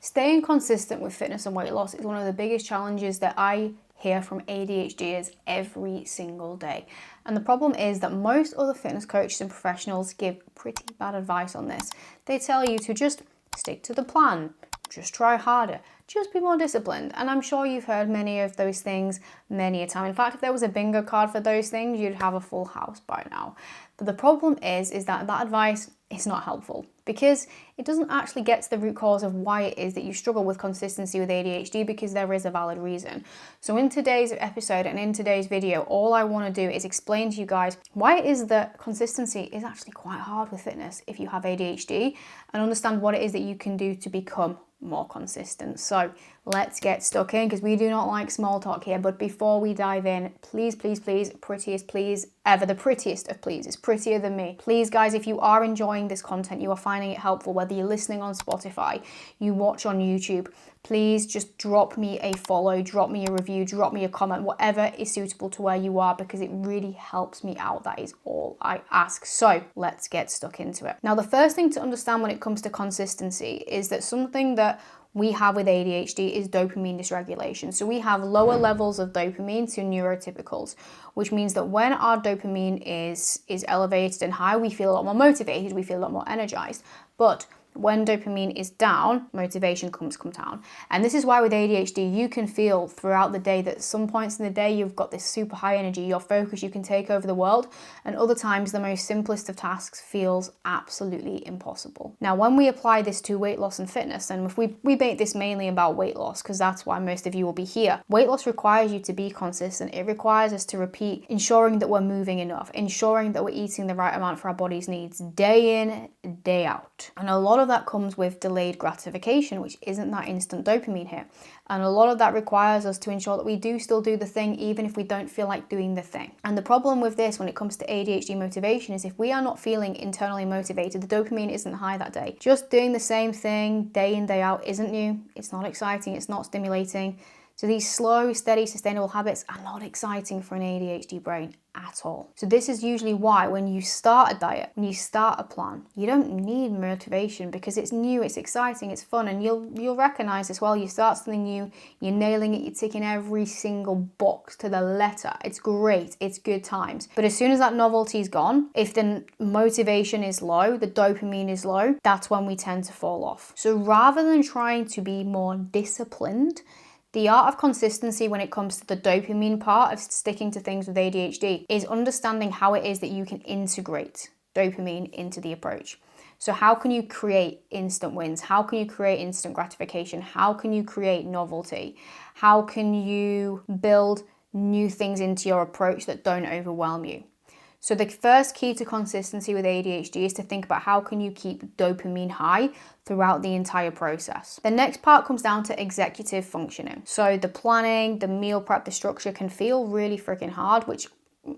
Staying consistent with fitness and weight loss is one of the biggest challenges that I hear from ADHDers every single day. And the problem is that most other fitness coaches and professionals give pretty bad advice on this. They tell you to just stick to the plan, just try harder, just be more disciplined. And I'm sure you've heard many of those things many a time. In fact, if there was a bingo card for those things, you'd have a full house by now. But the problem is that advice is not helpful because it doesn't actually get to the root cause of why it is that you struggle with consistency with ADHD, because there is a valid reason. So in today's episode and in today's video, all I want to do is explain to you guys why it is that consistency is actually quite hard with fitness if you have ADHD, and understand what it is that you can do to become more consistent. So let's get stuck in, because we do not like small talk here. But before we dive in, please, prettiest please ever, the prettiest of please is prettier than me. Please guys, if you are enjoying this content, you are finding it helpful, whether you're listening on Spotify, you watch on YouTube, please just drop me a follow, drop me a review, drop me a comment, whatever is suitable to where you are, because it really helps me out. That is all I ask. So let's get stuck into it. Now, the first thing to understand when it comes to consistency is that something that we have with ADHD is dopamine dysregulation. So we have lower levels of dopamine to neurotypicals, which means that when our dopamine is elevated and high, we feel a lot more motivated, we feel a lot more energized. But when dopamine is down, motivation comes down. And this is why with ADHD, you can feel throughout the day that some points in the day you've got this super high energy, you're focused, you can take over the world, and other times the most simplest of tasks feels absolutely impossible. Now, when we apply this to weight loss and fitness, and if we make this mainly about weight loss, because that's why most of you will be here, weight loss requires you to be consistent. It requires us to repeat, ensuring that we're moving enough, ensuring that we're eating the right amount for our body's needs, day in, day out. And a lot of that comes with delayed gratification, which isn't that instant dopamine hit. And a lot of that requires us to ensure that we do still do the thing, even if we don't feel like doing the thing. And the problem with this when it comes to ADHD motivation is if we are not feeling internally motivated, the dopamine isn't high that day. Just doing the same thing day in, day out isn't new. It's not exciting. It's not stimulating. So these slow, steady, sustainable habits are not exciting for an ADHD brain at all. So this is usually why when you start a diet, when you start a plan, you don't need motivation, because it's new, it's exciting, it's fun, and you'll recognize this. Well, you start something new, you're nailing it, you're ticking every single box to the letter. It's great, it's good times. But as soon as that novelty is gone, if the motivation is low, the dopamine is low, that's when we tend to fall off. So rather than trying to be more disciplined, the art of consistency when it comes to the dopamine part of sticking to things with ADHD is understanding how it is that you can integrate dopamine into the approach. So how can you create instant wins? How can you create instant gratification? How can you create novelty? How can you build new things into your approach that don't overwhelm you? So the first key to consistency with ADHD is to think about how can you keep dopamine high throughout the entire process. The next part comes down to executive functioning. So the planning, the meal prep, the structure can feel really freaking hard, which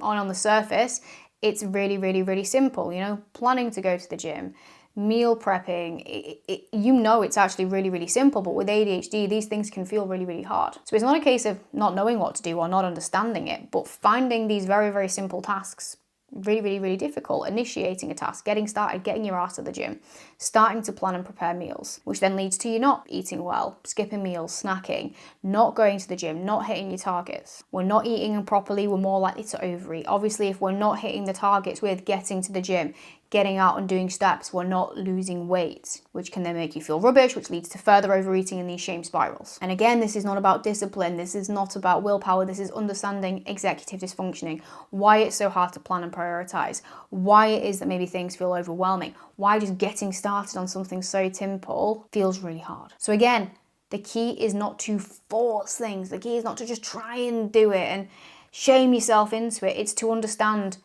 on the surface, it's really simple. You know, planning to go to the gym, meal prepping, it's actually really simple, but with ADHD, these things can feel really hard. So it's not a case of not knowing what to do or not understanding it, but finding these very simple tasks really difficult. Initiating a task, getting started, getting your ass to the gym, starting to plan and prepare meals, which then leads to you not eating well, skipping meals, snacking, not going to the gym, not hitting your targets. We're not eating properly, we're more likely to overeat. Obviously, if we're not hitting the targets with getting to the gym, getting out and doing steps, we're not losing weight, which can then make you feel rubbish, which leads to further overeating and these shame spirals. And again, this is not about discipline. This is not about willpower. This is understanding executive dysfunctioning, why it's so hard to plan and prioritize, why it is that maybe things feel overwhelming, why just getting started on something so simple feels really hard. So again, the key is not to force things. The key is not to just try and do it and shame yourself into it. It's to understand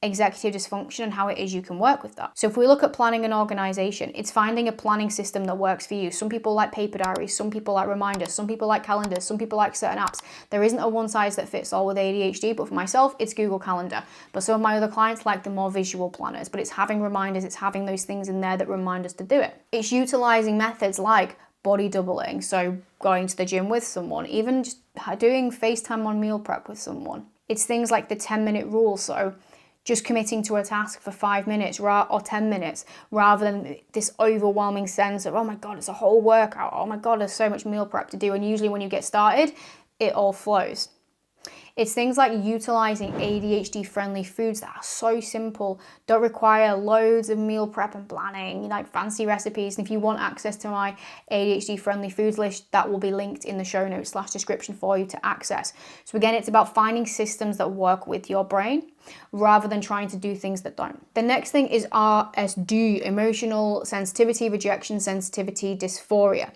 executive dysfunction and how it is you can work with that. So if we look at planning and organization, it's finding a planning system that works for you. Some people like paper diaries, some people like reminders, some people like calendars, some people like certain apps. There isn't a one size that fits all with ADHD, but for myself, it's Google Calendar. But some of my other clients like the more visual planners, but it's having reminders, it's having those things in there that remind us to do it. It's utilizing methods like body doubling, so going to the gym with someone, even just doing FaceTime on meal prep with someone. It's things like the 10-minute rule, so just committing to a task for 5 minutes or 10 minutes, rather than this overwhelming sense of, oh my God, it's a whole workout. Oh my God, there's so much meal prep to do. And usually when you get started, it all flows. It's things like utilizing ADHD friendly foods that are so simple, don't require loads of meal prep and planning, like fancy recipes. And if you want access to my ADHD friendly foods list, that will be linked in the show notes / description for you to access. So again, it's about finding systems that work with your brain rather than trying to do things that don't. The next thing is RSD, emotional sensitivity, rejection sensitivity, dysphoria.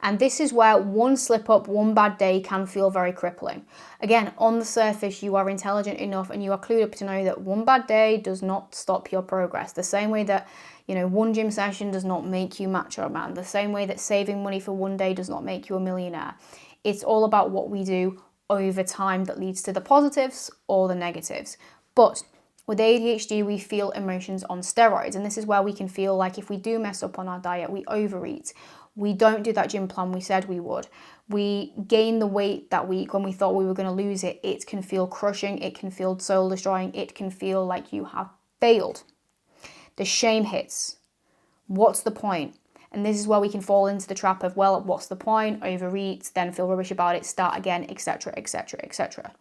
And this is where one slip up, one bad day can feel very crippling. Again, on the surface, you are intelligent enough and you are clued up to know that one bad day does not stop your progress. The same way that, one gym session does not make you macho man. The same way that saving money for one day does not make you a millionaire. It's all about what we do over time that leads to the positives or the negatives. But with ADHD, we feel emotions on steroids. And this is where we can feel like if we do mess up on our diet, we overeat, we don't do that gym plan we said we would, we gain the weight that week when we thought we were going to lose it, it can feel crushing, it can feel soul destroying, it can feel like you have failed. The shame hits. What's the point? And this is where we can fall into the trap of, well, what's the point? Overeat, then feel rubbish about it, start again, etc., etc., etc.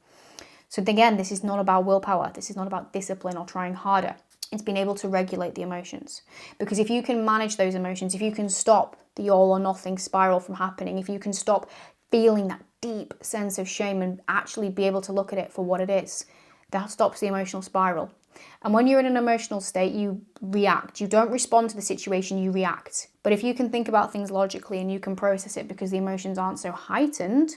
So again, this is not about willpower. This is not about discipline or trying harder. It's being able to regulate the emotions. Because if you can manage those emotions, if you can stop the all or nothing spiral from happening, if you can stop feeling that deep sense of shame and actually be able to look at it for what it is, that stops the emotional spiral. And when you're in an emotional state, you react. You don't respond to the situation, you react. But if you can think about things logically and you can process it because the emotions aren't so heightened,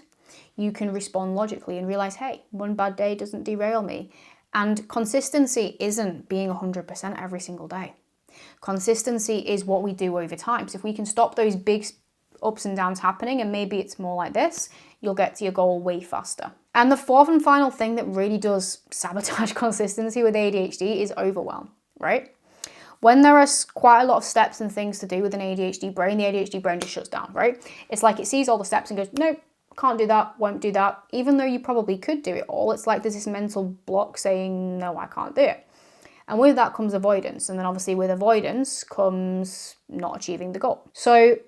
you can respond logically and realize, hey, one bad day doesn't derail me. And consistency isn't being 100% every single day. Consistency is what we do over time. So if we can stop those big ups and downs happening, and maybe it's more like this, you'll get to your goal way faster. And the fourth and final thing that really does sabotage consistency with ADHD is overwhelm, right? When there are quite a lot of steps and things to do with an ADHD brain, the ADHD brain just shuts down, right? It's like it sees all the steps and goes, nope, can't do that, won't do that. Even though you probably could do it all, it's like there's this mental block saying, no, I can't do it. And with that comes avoidance. And then obviously with avoidance comes not achieving the goal. So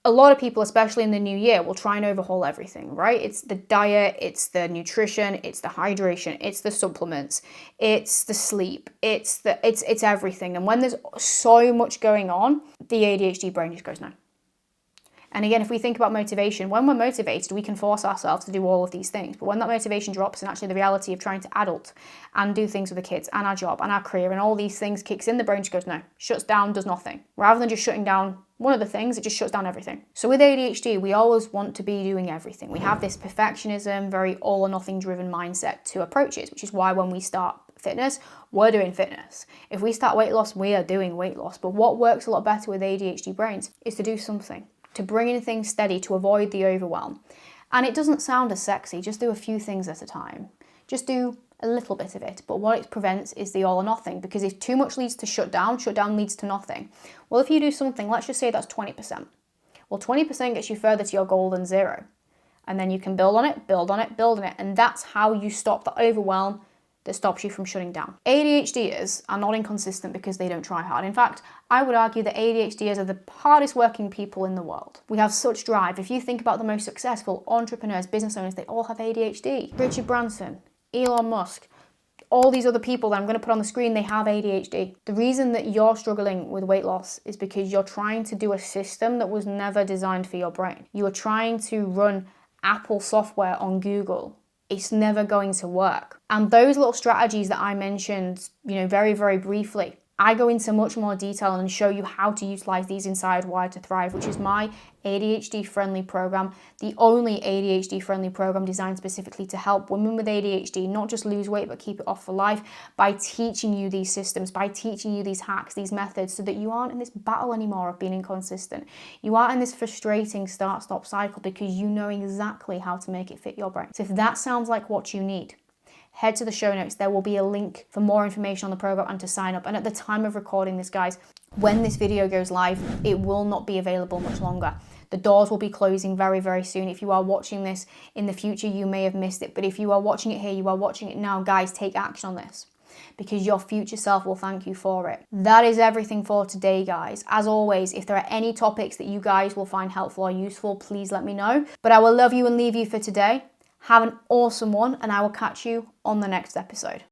a lot of people, especially in the new year, will try and overhaul everything, right? It's the diet, it's the nutrition, it's the hydration, it's the supplements, it's the sleep, it's everything. And when there's so much going on, the ADHD brain just goes, no. And again, if we think about motivation, when we're motivated, we can force ourselves to do all of these things. But when that motivation drops and actually the reality of trying to adult and do things with the kids and our job and our career and all these things kicks in, the brain just goes, no, shuts down, does nothing. Rather than just shutting down one of the things, it just shuts down everything. So with ADHD, we always want to be doing everything. We have this perfectionism, very all or nothing driven mindset to approach it, which is why when we start fitness, we're doing fitness. If we start weight loss, we are doing weight loss. But what works a lot better with ADHD brains is to do something, to bring in things steady, to avoid the overwhelm. And it doesn't sound as sexy, just do a few things at a time. Just do a little bit of it. But what it prevents is the all or nothing, because if too much leads to shutdown leads to nothing. Well, if you do something, let's just say that's 20%. Well, 20% gets you further to your goal than 0. And then you can build on it, build on it, build on it. And that's how you stop the overwhelm that stops you from shutting down. ADHDers are not inconsistent because they don't try hard. In fact, I would argue that ADHDers are the hardest working people in the world. We have such drive. If you think about the most successful entrepreneurs, business owners, they all have ADHD. Richard Branson, Elon Musk, all these other people that I'm going to put on the screen, they have ADHD. The reason that you're struggling with weight loss is because you're trying to do a system that was never designed for your brain. You are trying to run Apple software on Google. It's never going to work. And those little strategies that I mentioned, very, very briefly, I go into much more detail and show you how to utilize these inside Wired to Thrive, which is my ADHD-friendly program, the only ADHD-friendly program designed specifically to help women with ADHD not just lose weight, but keep it off for life by teaching you these systems, by teaching you these hacks, these methods, so that you aren't in this battle anymore of being inconsistent. You aren't in this frustrating start-stop cycle because you know exactly how to make it fit your brain. So if that sounds like what you need, head to the show notes. There will be a link for more information on the program and to sign up. And at the time of recording this, guys, when this video goes live, it will not be available much longer. The doors will be closing very, very soon. If you are watching this in the future, you may have missed it. But if you are watching it here, you are watching it now, guys, take action on this. because your future self will thank you for it. That is everything for today, guys. As always, if there are any topics that you guys will find helpful or useful, please let me know. But I will love you and leave you for today. Have an awesome one, and I will catch you on the next episode.